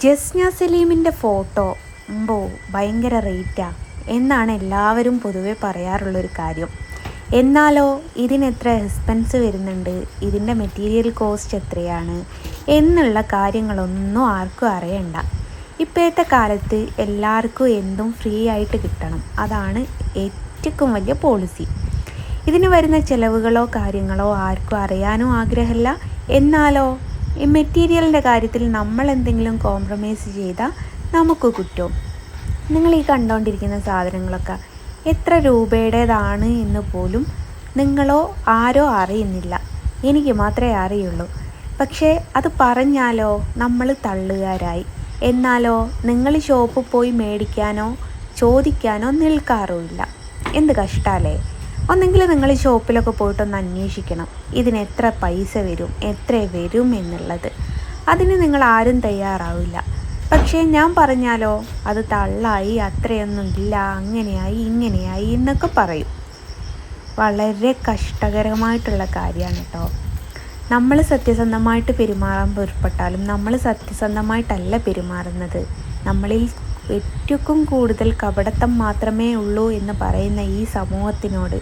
Jasna സലീമിൻ്റെ photo ഭയങ്കര റേറ്റാണ് എന്നാണ് എല്ലാവരും പൊതുവെ പറയാറുള്ളൊരു കാര്യം. എന്നാലോ ഇതിനെത്ര എക്സ്പെൻസ് വരുന്നുണ്ട്, ഇതിൻ്റെ മെറ്റീരിയൽ കോസ്റ്റ് എത്രയാണ് എന്നുള്ള കാര്യങ്ങളൊന്നും ആർക്കും അറിയണ്ട. ഇപ്പോഴത്തെ കാലത്ത് എല്ലാവർക്കും എന്തും ഫ്രീ ആയിട്ട് കിട്ടണം, അതാണ് ഏറ്റവും വലിയ പോളിസി. ഇതിന് വരുന്ന ചിലവുകളോ കാര്യങ്ങളോ ആർക്കും അറിയാനും ആഗ്രഹമില്ല. എന്നാലോ ഈ മെറ്റീരിയലിൻ്റെ കാര്യത്തിൽ നമ്മൾ എന്തെങ്കിലും കോംപ്രമൈസ് ചെയ്താൽ നമുക്ക് കുറ്റവും. നിങ്ങൾ ഈ കണ്ടുകൊണ്ടിരിക്കുന്ന സാധനങ്ങളൊക്കെ എത്ര രൂപയുടേതാണ് എന്ന് പോലും നിങ്ങളോ ആരോ അറിയുന്നില്ല, എനിക്ക് മാത്രമേ അറിയുള്ളൂ. പക്ഷേ അത് പറഞ്ഞാലോ നമ്മൾ തള്ളുകാരായി. എന്നാലോ നിങ്ങൾ ഷോപ്പിൽ പോയി മേടിക്കാനോ ചോദിക്കാനോ നിൽക്കാറുമില്ല. എന്ത് കഷ്ടമല്ലേ. ഒന്നെങ്കിൽ നിങ്ങൾ ഷോപ്പിലൊക്കെ പോയിട്ടൊന്ന് അന്വേഷിക്കണം, ഇതിന് എത്ര പൈസ വരും, എത്ര വരും എന്നുള്ളത്. അതിന് നിങ്ങൾ ആരും തയ്യാറാവില്ല. പക്ഷേ ഞാൻ പറഞ്ഞാലോ അത് തള്ളായി, അത്രയൊന്നും ഇല്ല, അങ്ങനെയായി ഇങ്ങനെയായി എന്നൊക്കെ പറയും. വളരെ കഷ്ടകരമായിട്ടുള്ള കാര്യമാണ് കേട്ടോ. നമ്മൾ സത്യസന്ധമായിട്ട് പെരുമാറാൻ പുറപ്പെട്ടാലും നമ്മൾ സത്യസന്ധമായിട്ടല്ല പെരുമാറുന്നത്. നമ്മളിൽ ഏറ്റവും കൂടുതൽ കപടത്തം മാത്രമേ ഉള്ളൂ എന്ന് പറയുന്ന ഈ സമൂഹത്തിനോട്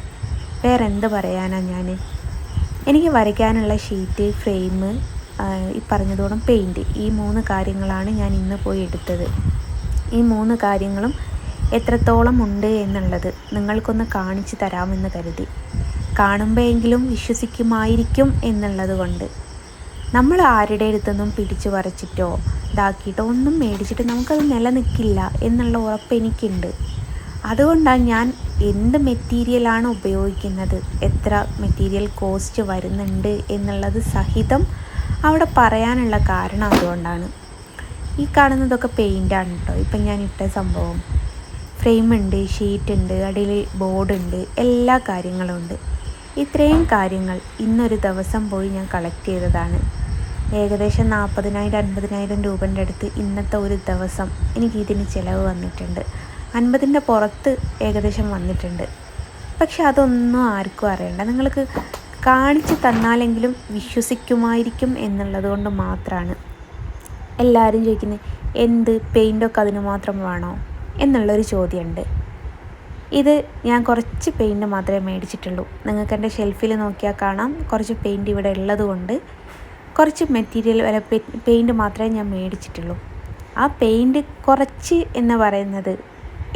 വേറെന്ത് പറയാനാണ് ഞാൻ. എനിക്ക് വരയ്ക്കാനുള്ള ഷീറ്റ്, ഫ്രെയിം, ഈ പറഞ്ഞതോളം പെയിൻറ്റ്, ഈ 3 കാര്യങ്ങളാണ് ഞാൻ ഇന്ന് പോയി എടുത്തത്. ഈ 3 കാര്യങ്ങളും എത്രത്തോളം ഉണ്ട് എന്നുള്ളത് നിങ്ങൾക്കൊന്ന് കാണിച്ചു തരാമെന്ന് കരുതി. കാണുമ്പോഴെങ്കിലും വിശ്വസിക്കുമായിരിക്കും എന്നുള്ളത് കൊണ്ട്. നമ്മൾ ആരുടെ അടുത്തൊന്നും പിടിച്ചു പറിച്ചിട്ടോ ഇതാക്കിയിട്ടോ ഒന്നും മേടിച്ചിട്ട് നമുക്കത് നിലനിൽക്കില്ല എന്നുള്ള ഉറപ്പ് എനിക്കുണ്ട്. അതുകൊണ്ടാണ് ഞാൻ എന്ത് മെറ്റീരിയലാണ് ഉപയോഗിക്കുന്നത്, എത്ര മെറ്റീരിയൽ കോസ്റ്റ് വരുന്നുണ്ട് എന്നുള്ളത് സഹിതം അവിടെ പറയാനുള്ള കാരണം അതുകൊണ്ടാണ്. ഈ കാണുന്നതൊക്കെ പെയിൻ്റാണ് കേട്ടോ. ഇപ്പം ഞാൻ ഇട്ട സംഭവം ഫ്രെയിമുണ്ട്, ഷീറ്റുണ്ട്, അടിയിൽ ബോർഡുണ്ട്, എല്ലാ കാര്യങ്ങളും ഉണ്ട്. ഇത്രയും കാര്യങ്ങൾ ഇന്നൊരു ദിവസം പോയി ഞാൻ കളക്ട് ചെയ്തതാണ്. ഏകദേശം 40,000-50,000 രൂപൻ്റെ അടുത്ത് ഇന്നത്തെ ഒരു ദിവസം എനിക്കിതിന് ചിലവ് വന്നിട്ടുണ്ട്. 50ൻ്റെ പുറത്ത് ഏകദേശം വന്നിട്ടുണ്ട്. പക്ഷെ അതൊന്നും ആർക്കും അറിയണ്ട. നിങ്ങൾക്ക് കാണിച്ചു തന്നാലെങ്കിലും വിശ്വസിക്കുമായിരിക്കും എന്നുള്ളത് കൊണ്ട് മാത്രമാണ്. എല്ലാവരും ചോദിക്കുന്നത് എന്ത് പെയിൻ്റൊക്കെ അതിന് മാത്രം വേണോ എന്നുള്ളൊരു ചോദ്യമുണ്ട്. ഇത് ഞാൻ കുറച്ച് പെയിൻറ്റ് മാത്രമേ മേടിച്ചിട്ടുള്ളൂ. നിങ്ങൾക്ക് എൻ്റെ ഷെൽഫിൽ നോക്കിയാൽ കാണാം. കുറച്ച് പെയിൻറ്റ് ഇവിടെ ഉള്ളത് കൊണ്ട് കുറച്ച് മെറ്റീരിയൽ പെയിൻറ്റ് മാത്രമേ ഞാൻ മേടിച്ചിട്ടുള്ളൂ. ആ പെയിൻറ്റ് കുറച്ച് എന്ന് പറയുന്നത്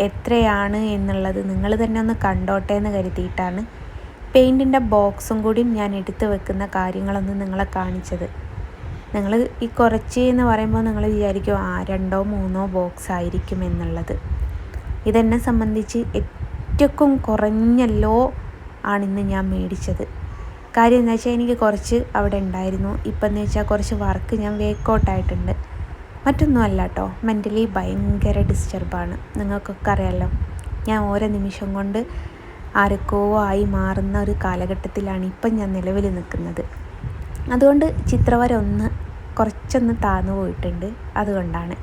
എത്രയാണ് എന്നുള്ളത് നിങ്ങൾ തന്നെ ഒന്ന് കണ്ടോട്ടെ എന്ന് കരുതിയിട്ടാണ് പെയിൻറ്റിൻ്റെ ബോക്സും കൂടിയും ഞാൻ എടുത്ത് വെക്കുന്ന കാര്യങ്ങളൊന്നും നിങ്ങളെ കാണിച്ചത്. നിങ്ങൾ ഈ കുറച്ച് എന്ന് പറയുമ്പോൾ നിങ്ങൾ വിചാരിക്കും 2-3 ബോക്സ് ആയിരിക്കും എന്നുള്ളത്. ഇതെന്നെ സംബന്ധിച്ച് ഏറ്റവും കുറഞ്ഞല്ലോ ആണിന്ന് ഞാൻ മേടിച്ചത്. കാര്യം എന്താ വെച്ചാൽ എനിക്ക് കുറച്ച് അവിടെ ഉണ്ടായിരുന്നു. ഇപ്പം എന്ന് വെച്ചാൽ കുറച്ച് വർക്ക് ഞാൻ വേക്കൗട്ടായിട്ടുണ്ട്. മറ്റൊന്നുമല്ല കേട്ടോ, മെൻ്റലി ഭയങ്കര ഡിസ്റ്റർബാണ്. നിങ്ങൾക്കൊക്കെ അറിയാമല്ലോ, ഞാൻ ഓരോ നിമിഷം കൊണ്ട് ആരൊക്കെ ആയി മാറുന്ന ഒരു കാലഘട്ടത്തിലാണ് ഇപ്പം ഞാൻ നിലവിൽ നിൽക്കുന്നത്. അതുകൊണ്ട് ചിത്രവര കുറച്ചൊന്ന് താഴ്ന്നു പോയിട്ടുണ്ട്. അതുകൊണ്ടാണ്.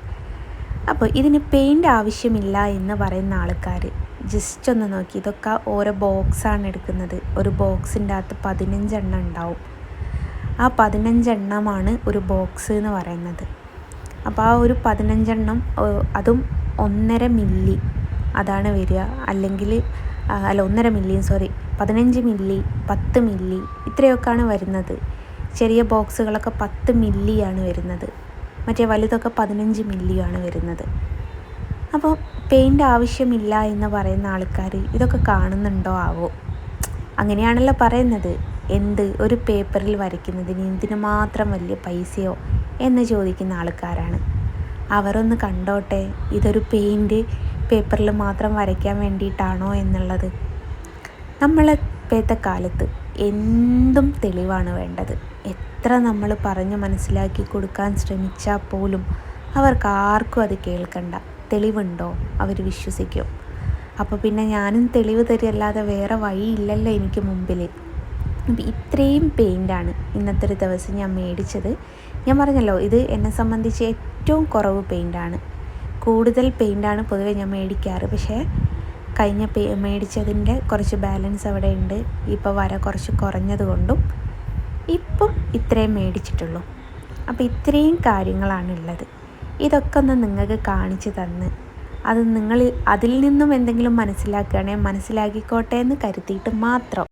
അപ്പോൾ ഇതിന് പെയിൻ്റ് ആവശ്യമില്ല എന്ന് പറയുന്ന ആൾക്കാർ ജസ്റ്റ് ഒന്ന് നോക്കി. ഇതൊക്കെ ഓരോ ബോക്സാണ് എടുക്കുന്നത്. ഒരു ബോക്സിൻ്റെ അകത്ത് 15 എണ്ണം ഉണ്ടാവും. ആ 15 എണ്ണമാണ് ഒരു ബോക്സ് എന്ന് പറയുന്നത്. അപ്പോൾ ആ ഒരു 15 എണ്ണം, അതും 1.5 മില്ലി അതാണ് വരിക. അല്ലെങ്കിൽ 1.5 മില്ലിയും 15 മില്ലി, 10 മില്ലി ഇത്രയൊക്കെയാണ് വരുന്നത്. ചെറിയ ബോക്സുകളൊക്കെ 10 മില്ലിയാണ് വരുന്നത്. മറ്റേ വലുതൊക്കെ 15 മില്ലിയാണ് വരുന്നത്. അപ്പോൾ പെയിൻ്റ് ആവശ്യമില്ല എന്ന് പറയുന്ന ആൾക്കാർ ഇതൊക്കെ കാണുന്നുണ്ടോ ആവോ? അങ്ങനെയാണല്ലോ പറയുന്നത്. എന്ത് ഒരു പേപ്പറിൽ വരയ്ക്കുന്നതിന് ഇതിന് മാത്രം വലിയ പൈസയോ എന്ന് ചോദിക്കുന്ന ആൾക്കാരാണ്. അവരൊന്ന് കണ്ടോട്ടെ ഇതൊരു പെയിൻറ്റ് പേപ്പറിൽ മാത്രം വരയ്ക്കാൻ വേണ്ടിയിട്ടാണോ എന്നുള്ളത്. ഇപ്പോഴത്തെ കാലത്ത് എന്തും തെളിവാണ് വേണ്ടത്. എത്ര നമ്മൾ പറഞ്ഞ് മനസ്സിലാക്കി കൊടുക്കാൻ ശ്രമിച്ചാൽ പോലും അവർക്ക് ആർക്കും അത് കേൾക്കണ്ട. തെളിവുണ്ടോ അവർ വിശ്വസിക്കും. അപ്പോൾ പിന്നെ ഞാനും തെളിവ് തരില്ലാതെ വേറെ വഴിയില്ലല്ലോ എനിക്ക് മുമ്പിൽ. അപ്പോൾ ഇത്രയും പെയിൻ്റാണ് ഇന്നത്തെ ഒരു ദിവസം ഞാൻ മേടിച്ചത്. ഞാൻ പറഞ്ഞല്ലോ, ഇത് എന്നെ സംബന്ധിച്ച് ഏറ്റവും കുറവ് പെയിൻ്റാണ്. കൂടുതൽ പെയിൻ്റാണ് പൊതുവെ ഞാൻ മേടിക്കാറ്. പക്ഷേ കഴിഞ്ഞ മേടിച്ചതിൻ്റെ കുറച്ച് ബാലൻസ് അവിടെ ഉണ്ട്. ഇപ്പോൾ വര കുറച്ച് കുറഞ്ഞത് കൊണ്ടും ഇപ്പം ഇത്രയും മേടിച്ചിട്ടുള്ളൂ. അപ്പോൾ ഇത്രയും കാര്യങ്ങളാണുള്ളത്. ഇതൊക്കെ ഒന്ന് നിങ്ങൾക്ക് കാണിച്ചു തന്ന് അത് നിങ്ങൾ അതിൽ നിന്നും എന്തെങ്കിലും മനസ്സിലാക്കുകയാണെങ്കിൽ മനസ്സിലാക്കിക്കോട്ടെ എന്ന് കരുതിയിട്ട് മാത്രം.